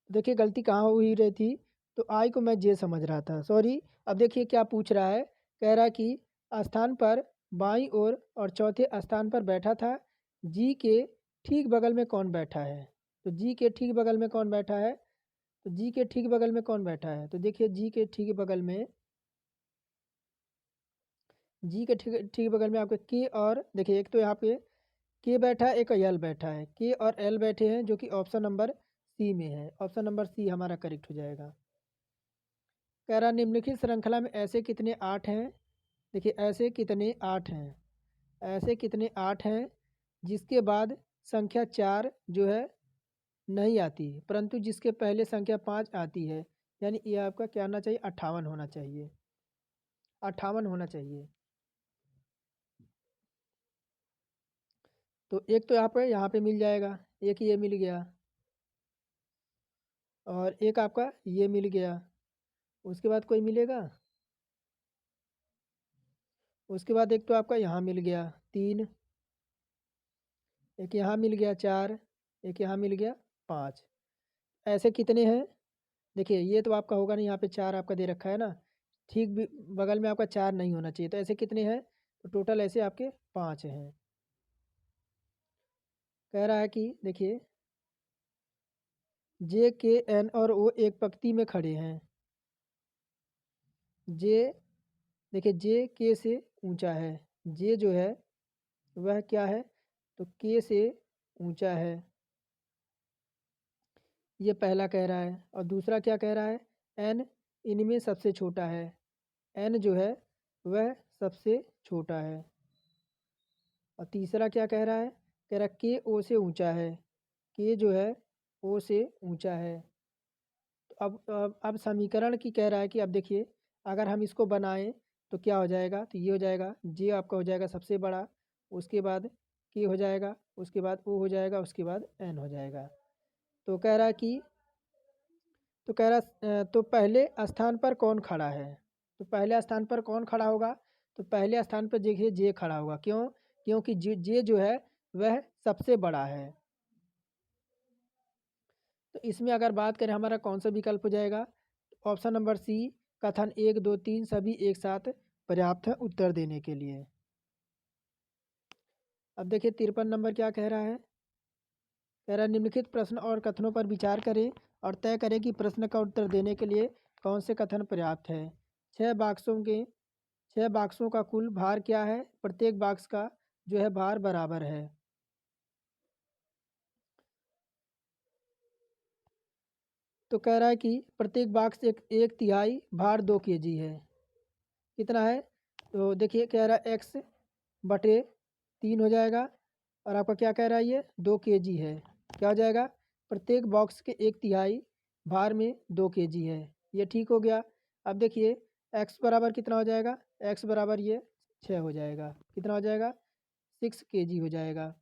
[SPEAKER 1] देखिए गलती कहाँ हुई रही थी, तो आई को मैं जे समझ रहा था, सॉरी। अब देखिए क्या पूछ रहा है, कह रहा है कि स्थान पर बाईं ओर और चौथे स्थान पर बैठा था, जी के ठीक बगल में कौन बैठा है। तो जी के ठीक बगल में कौन बैठा है, तो जी के ठीक बगल में कौन बैठा है, तो देखिए जी के ठीक बगल में, जी के ठीक ठीक बगल में आपके के, और देखिए एक तो यहाँ पे के बैठा है, एक एल बैठा है, के और एल बैठे हैं, जो कि ऑप्शन नंबर सी में है। ऑप्शन नंबर सी हमारा करेक्ट हो जाएगा। कह रहा निम्नलिखित श्रृंखला में ऐसे कितने आठ हैं, देखिए ऐसे कितने आठ हैं, ऐसे कितने आठ हैं जिसके बाद संख्या 4 जो है नहीं आती, परंतु जिसके पहले संख्या 5 आती है, यानी ये आपका क्या आना चाहिए, 58 होना चाहिए, 58 होना चाहिए। तो एक तो यहाँ पे मिल जाएगा, एक ये मिल गया, और एक आपका ये मिल गया, उसके बाद कोई मिलेगा, उसके बाद एक तो आपका यहाँ मिल गया 3, एक यहाँ मिल गया 4, एक यहाँ मिल गया 5। ऐसे कितने हैं, देखिए ये तो आपका होगा नहीं, यहाँ पे 4 आपका दे रखा है ना, ठीक बगल में आपका 4 नहीं होना चाहिए, तो ऐसे कितने हैं, तो टोटल ऐसे आपके 5 हैं। कह रहा है कि देखिए जे के एन और ओ एक पंक्ति में खड़े हैं, जे, देखिए जे के से ऊंचा है, जे जो है वह क्या है, तो के से ऊंचा है, ये पहला कह रहा है। और दूसरा क्या कह रहा है, एन इनमें सबसे छोटा है, एन जो है वह सबसे छोटा है। और तीसरा क्या कह रहा है, कह रहा है के ओ से ऊंचा है, के जो है ओ से ऊंचा है। तो अब समीकरण की कह रहा है कि अब देखिए, अगर हम इसको बनाएं तो क्या हो जाएगा, तो ये हो जाएगा, जे आपका हो जाएगा सबसे बड़ा, उसके बाद के हो जाएगा, उसके बाद ओ हो जाएगा, उसके बाद एन हो जाएगा। तो कह रहा है कि, तो कह रहा तो पहले स्थान पर कौन खड़ा है, तो पहले स्थान पर कौन खड़ा होगा, तो पहले स्थान पर देखिए जे खड़ा होगा, क्यों, क्योंकि जे जो है वह सबसे बड़ा है। तो इसमें अगर बात करें हमारा कौन सा विकल्प हो जाएगा, ऑप्शन नंबर सी, कथन 1 2 3 सभी एक साथ पर्याप्त है उत्तर देने के लिए। अब देखिए 53 नंबर क्या कह रहा है, कह रहा है निम्नलिखित प्रश्न और कथनों पर विचार करें और तय करें कि प्रश्न का उत्तर देने के लिए कौन से कथन पर्याप्त है। 6 बॉक्सों का कुल भार क्या है, प्रत्येक बॉक्स का जो है भार बराबर है। तो कह रहा है कि प्रत्येक बॉक्स एक तिहाई भार 2 kg है, कितना है, तो देखिए कह रहा है x बटे 3 हो जाएगा। और आपका क्या कह रहा है, ये 2 केजी है। क्या हो जाएगा, प्रत्येक बॉक्स के 1/3 भार में 2 केजी है। ये ठीक हो गया। अब देखिए एक्स बराबर कितना हो जाएगा, एक्स बराबर ये 6 हो जाएगा। कितना हो जाएगा, 6 केजी हो जाएगा।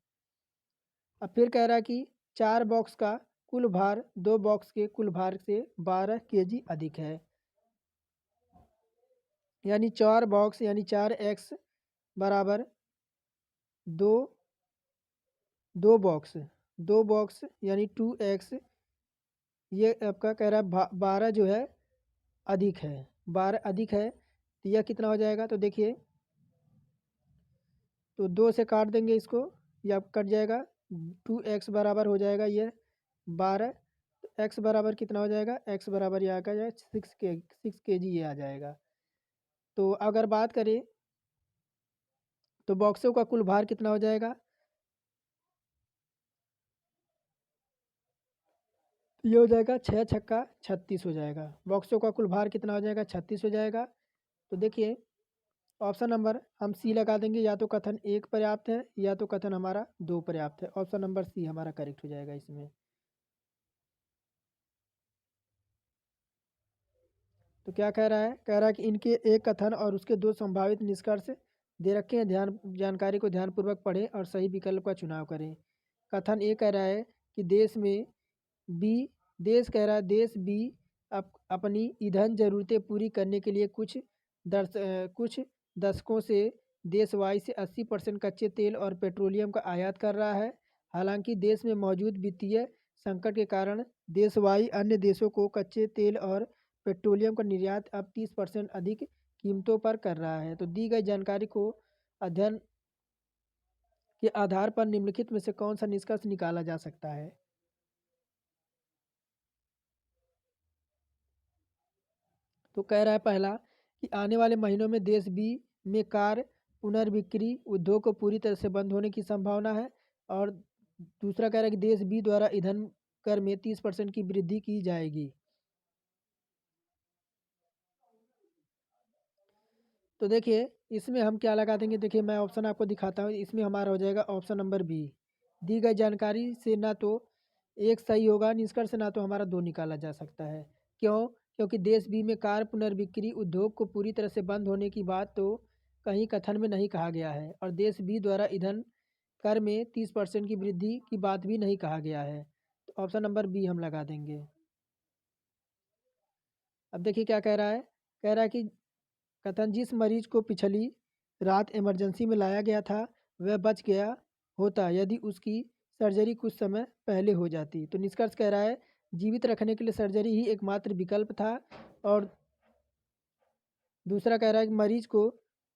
[SPEAKER 1] अब फिर कह रहा है कि 4 बॉक्स का कुल भार 2 बॉक्स के कुल भार से 12 केजी अधिक है। यानी 4 बॉक्स यानी 4x बराबर 2 2 बॉक्स 2 बॉक्स यानी 2x, ये आपका कह रहा है 12 जो है अधिक है, 12 अधिक है। तो यह कितना हो जाएगा, तो देखिए तो 2 से काट देंगे इसको, यह कट जाएगा। 2x बराबर हो जाएगा ये 12। तो x बराबर कितना हो जाएगा, x बराबर ये आ जाएगा 6 केजी ये आ जाएगा। तो अगर बात करें तो बॉक्सों का कुल भार कितना हो जाएगा, ये हो जाएगा 6 छक्का 36 हो जाएगा। बॉक्सों का कुल भार कितना हो जाएगा, 36 हो जाएगा। तो देखिए ऑप्शन नंबर हम सी लगा देंगे, या तो कथन 1 पर्याप्त है या तो कथन हमारा 2 पर्याप्त है। ऑप्शन नंबर सी हमारा करेक्ट हो जाएगा इसमें। तो क्या कह रहा है, कह रहा है कि इनके एक कथन और उसके 2 संभावित निष्कर्ष दे रखे हैं, जानकारी को ध्यानपूर्वक पढ़ें और सही विकल्प का चुनाव करें। कथन ए कह रहा है कि देश में बी देश कह रहा है देश बी अपनी ईंधन ज़रूरतें पूरी करने के लिए कुछ दशकों से देश वाई से 80% कच्चे तेल और पेट्रोलियम का आयात कर रहा है। हालांकि देश में मौजूद वित्तीय संकट के कारण देश वाई अन्य देशों को कच्चे तेल और पेट्रोलियम का निर्यात अब 30% अधिक कीमतों पर कर रहा है। तो दी गई जानकारी को अध्ययन के आधार पर निम्नलिखित में से कौन सा निष्कर्ष निकाला जा सकता है। तो कह रहा है पहला कि आने वाले महीनों में देश बी में कार पुनर्बिक्री उद्योग को पूरी तरह से बंद होने की संभावना है। और दूसरा कह रहा है कि देश बी द्वारा ईंधन कर में 30% की वृद्धि की जाएगी। तो देखिए इसमें हम क्या लगा देंगे, देखिए मैं ऑप्शन आपको दिखाता हूँ। इसमें हमारा हो जाएगा ऑप्शन नंबर बी। दी गई जानकारी से ना तो एक सही होगा निष्कर्ष, ना तो हमारा 2 निकाला जा सकता है। क्यों, क्योंकि देश बी में कार पुनर्बिक्री उद्योग को पूरी तरह से बंद होने की बात तो कहीं कथन में नहीं कहा गया है, और देश बी द्वारा ईंधन कर में 30% की वृद्धि की बात भी नहीं कहा गया है। तो ऑप्शन नंबर बी हम लगा देंगे। अब देखिए क्या कह रहा है, कह रहा है कि कथन जिस मरीज को पिछली रात इमरजेंसी में लाया गया था वह बच गया होता यदि उसकी सर्जरी कुछ समय पहले हो जाती। तो निष्कर्ष कह रहा है जीवित रखने के लिए सर्जरी ही एकमात्र विकल्प था। और दूसरा कह रहा है कि मरीज को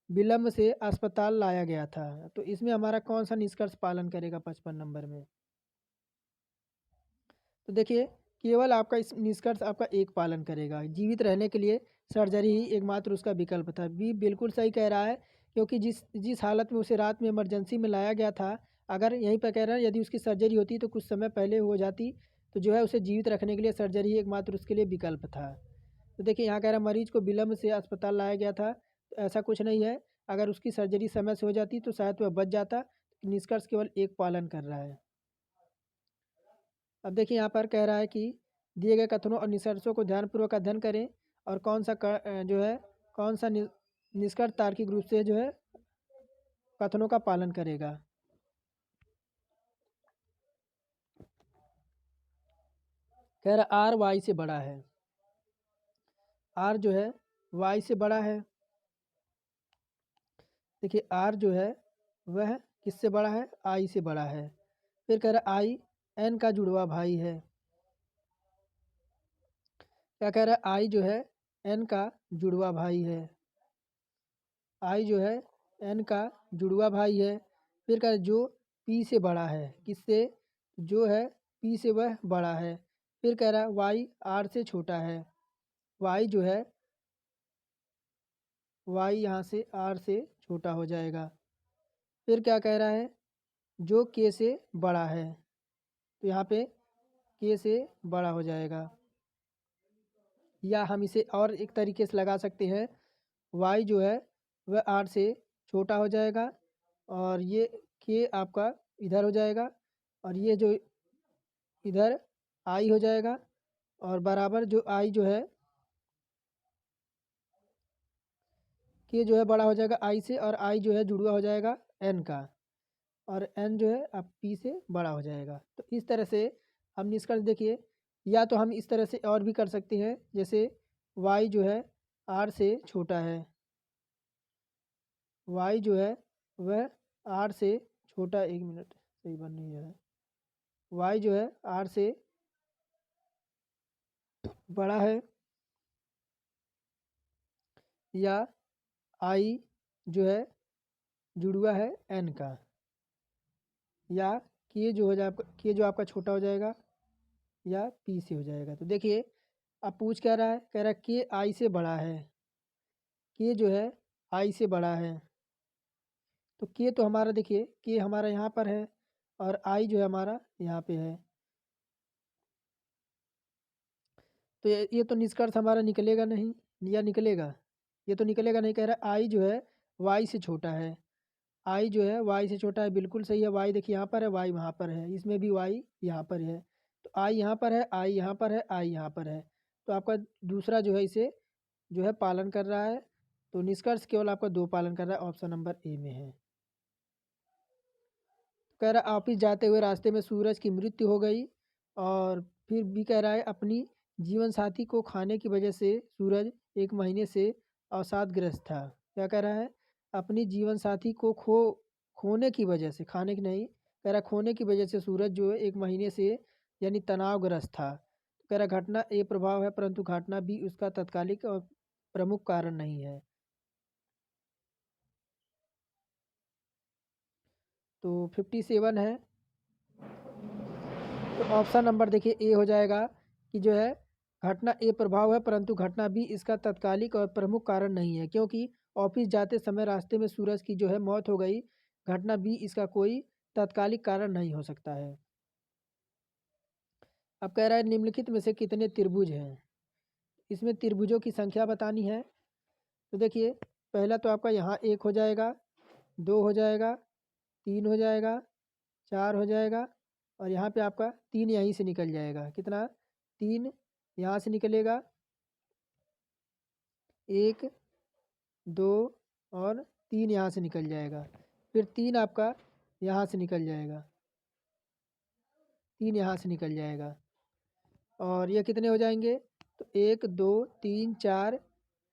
[SPEAKER 1] विलम्ब से अस्पताल लाया गया था। तो इसमें हमारा कौन सा निष्कर्ष पालन करेगा 55 नंबर में। तो देखिए केवल आपका इस निष्कर्ष आपका एक पालन करेगा, जीवित रहने के लिए सर्जरी ही एकमात्र उसका विकल्प था। बी बिल्कुल सही कह रहा है, क्योंकि जिस जिस हालत में उसे रात में इमरजेंसी में लाया गया था, अगर यहीं पर कह रहा है यदि उसकी सर्जरी होती तो कुछ समय पहले हो जाती, तो जो है उसे जीवित रखने के लिए सर्जरी ही एकमात्र उसके लिए विकल्प था। तो देखिए यहाँ कह रहा है मरीज को विलम्ब से अस्पताल लाया गया था, तो ऐसा कुछ नहीं है। अगर उसकी सर्जरी समय से हो जाती तो शायद वह बच जाता। निष्कर्ष केवल एक पालन कर रहा है। अब देखिए यहाँ पर कह रहा है कि दिए गए कथनों और निष्कर्षों को ध्यानपूर्वक अध्ययन करें और जो है कौन सा निष्कर्ष तार्किक रूप से जो है कथनों का पालन करेगा। कह रहा आर वाई से बड़ा है, आर जो है वाई से बड़ा है। देखिए आर जो है वह किससे बड़ा है, आई से बड़ा है। फिर कह रहा आई एन का जुड़वा भाई है। क्या कह रहा है, आई जो है एन का जुड़वा भाई है। आई जो है एन का जुड़वा भाई है। फिर कह जो पी से बड़ा है, किससे, जो है पी से वह बड़ा है। फिर कह रहा है वाई आर से छोटा है, वाई जो है वाई यहाँ से आर से छोटा हो जाएगा। फिर क्या कह रहा है, जो के से बड़ा है, तो यहाँ पे के से बड़ा हो जाएगा। या हम इसे और एक तरीके से लगा सकते हैं, वाई जो है वह आर से छोटा हो जाएगा और ये के आपका इधर हो जाएगा और ये जो इधर आई हो जाएगा और बराबर जो आई जो है के जो है बड़ा हो जाएगा आई से और आई जो है जुड़वा हो जाएगा एन का और एन जो है अब पी से बड़ा हो जाएगा। तो इस तरह से हम निष्कर्ष देखिए, या तो हम इस तरह से और भी कर सकते हैं, जैसे वाई जो है आर से छोटा है, वाई जो है वह आर से छोटा, एक मिनट सही बन नहीं है, वाई जो है आर से बड़ा है, या आई जो है जुड़वा है एन का, या के जो हो जाए के जो आपका छोटा हो जाएगा या पी से हो जाएगा। तो देखिए अब पूछ क्या रहा है, कह रहा है के आई से बड़ा है, के जो है आई से बड़ा है। तो के तो हमारा देखिए के हमारा यहाँ पर है और आई जो है हमारा यहाँ पे है। तो ये तो निष्कर्ष हमारा निकलेगा नहीं, या निकलेगा, ये तो निकलेगा नहीं। कह रहा है आई जो है वाई से छोटा है, आई जो है वाई से छोटा है, बिल्कुल सही है। वाई देखिए यहाँ पर है, वाई वहाँ पर है, इसमें भी वाई यहाँ पर है। तो आई यहाँ पर है, आई यहाँ पर है, आई यहाँ पर है। तो आपका दूसरा जो है इसे जो है पालन कर रहा है। तो निष्कर्ष केवल आपका दो पालन कर रहा है, ऑप्शन नंबर ए में है। कह रहा है ऑफिस जाते हुए रास्ते में सूरज की मृत्यु हो गई, और फिर भी कह रहा है अपनी जीवन साथी को खाने की वजह से सूरज 1 महीने से अवसादग्रस्त था। क्या कह रहा है, अपनी जीवन साथी को खोने की वजह से, खाने की नहीं, कह रहा खोने की वजह से सूरज जो है 1 महीने से यानी तनावग्रस्त था। कह रहा घटना ए प्रभाव है, परंतु घटना भी उसका तत्कालिक और प्रमुख कारण नहीं है। तो 57 है। तो ऑप्शन नंबर देखिए ए हो जाएगा कि जो है घटना ए प्रभाव है, परंतु घटना बी इसका तत्कालिक और प्रमुख कारण नहीं है, क्योंकि ऑफिस जाते समय रास्ते में सूरज की जो है मौत हो गई। घटना बी इसका कोई तत्कालिक कारण नहीं हो सकता है। अब कह रहा है निम्नलिखित में से कितने त्रिभुज हैं, इसमें त्रिभुजों की संख्या बतानी है। तो देखिए पहला तो आपका यहाँ 1 हो जाएगा, 2 हो जाएगा, 3 हो जाएगा, 4 हो जाएगा, और यहाँ पे आपका 3 यहीं से निकल जाएगा। कितना, 3 यहाँ से निकलेगा, 1, 2 और 3 यहाँ से निकल जाएगा। फिर 3 आपका यहाँ से निकल जाएगा, 3 यहाँ से निकल जाएगा, और ये कितने हो जाएंगे, तो 1, 2, 3, 4,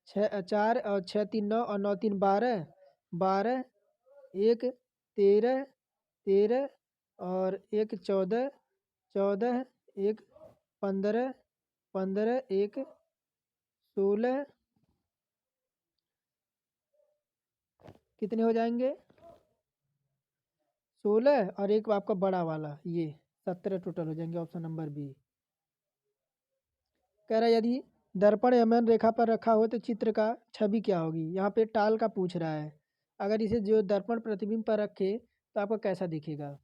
[SPEAKER 1] 6, 4 और 6, 3, 9 और 9, 3, 12, 12, 1, 13, 13 और 1, 14, 14, 1, 15, 15, 1, 16, कितने हो जाएंगे, 16 और एक आपका बड़ा वाला ये 17 टोटल हो जाएंगे, ऑप्शन नंबर बी। कह रहा है यदि दर्पण यमन रेखा पर रखा हो तो चित्र का छवि क्या होगी। यहाँ पे टाल का पूछ रहा है, अगर इसे जो दर्पण प्रतिबिंब पर रखे तो आपको कैसा दिखेगा।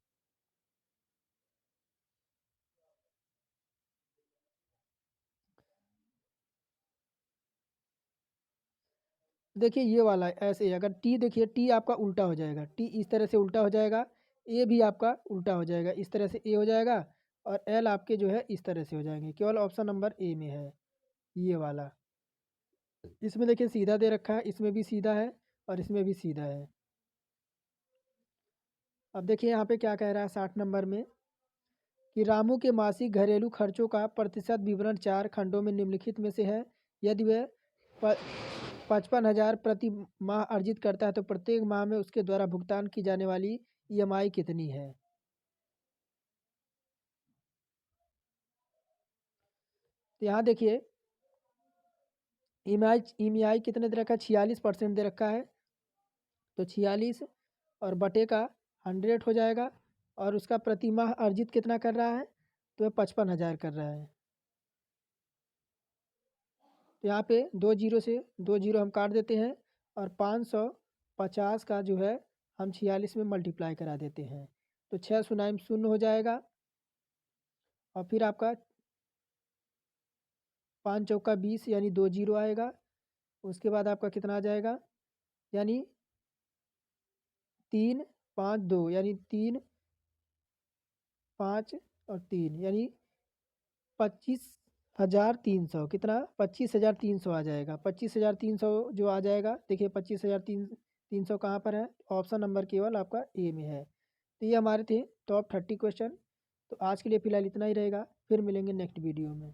[SPEAKER 1] देखिए ये वाला ऐसे ही, अगर टी देखिए टी आपका उल्टा हो जाएगा, टी इस तरह से उल्टा हो जाएगा, ए भी आपका उल्टा हो जाएगा, इस तरह से ए हो जाएगा, और एल आपके जो है इस तरह से हो जाएंगे। केवल ऑप्शन नंबर ए में है ये वाला। इसमें देखिए सीधा दे रखा है, इसमें भी सीधा है और इसमें भी सीधा है। अब देखिए यहाँ पे क्या कह रहा है 60 नंबर में, कि रामू के मासिक घरेलू खर्चों का प्रतिशत विवरण 4 खंडों में निम्नलिखित में से है। यदि वह 55,000 प्रति माह अर्जित करता है तो प्रत्येक माह में उसके द्वारा भुगतान की जाने वाली ईएमआई कितनी है। तो यहाँ देखिए ईएमआई कितने दे रखा है, 46% दे रखा है। तो 46 और बटे का 100 हो जाएगा, और उसका प्रति माह अर्जित कितना कर रहा है, तो वह 55,000 कर रहा है। तो यहाँ पे 2 जीरो से 2 जीरो हम काट देते हैं, और 550 का जो है हम 46 में मल्टीप्लाई करा देते हैं। तो 6 शून्य शून्य हो जाएगा, और फिर आपका 5 चौका 20 यानी 2 जीरो आएगा। उसके बाद आपका कितना आ जाएगा, यानी 3 5 2 यानी 3 5 और 3 यानी 25,300। कितना? 25,300 आ जाएगा। 25,300 जो आ जाएगा, देखिए 25,300 कहाँ पर है? ऑप्शन नंबर केवल आपका ए में है। तो ये हमारे थे टॉप 30 क्वेश्चन। तो आज के लिए फ़िलहाल इतना ही रहेगा, फिर मिलेंगे नेक्स्ट वीडियो में।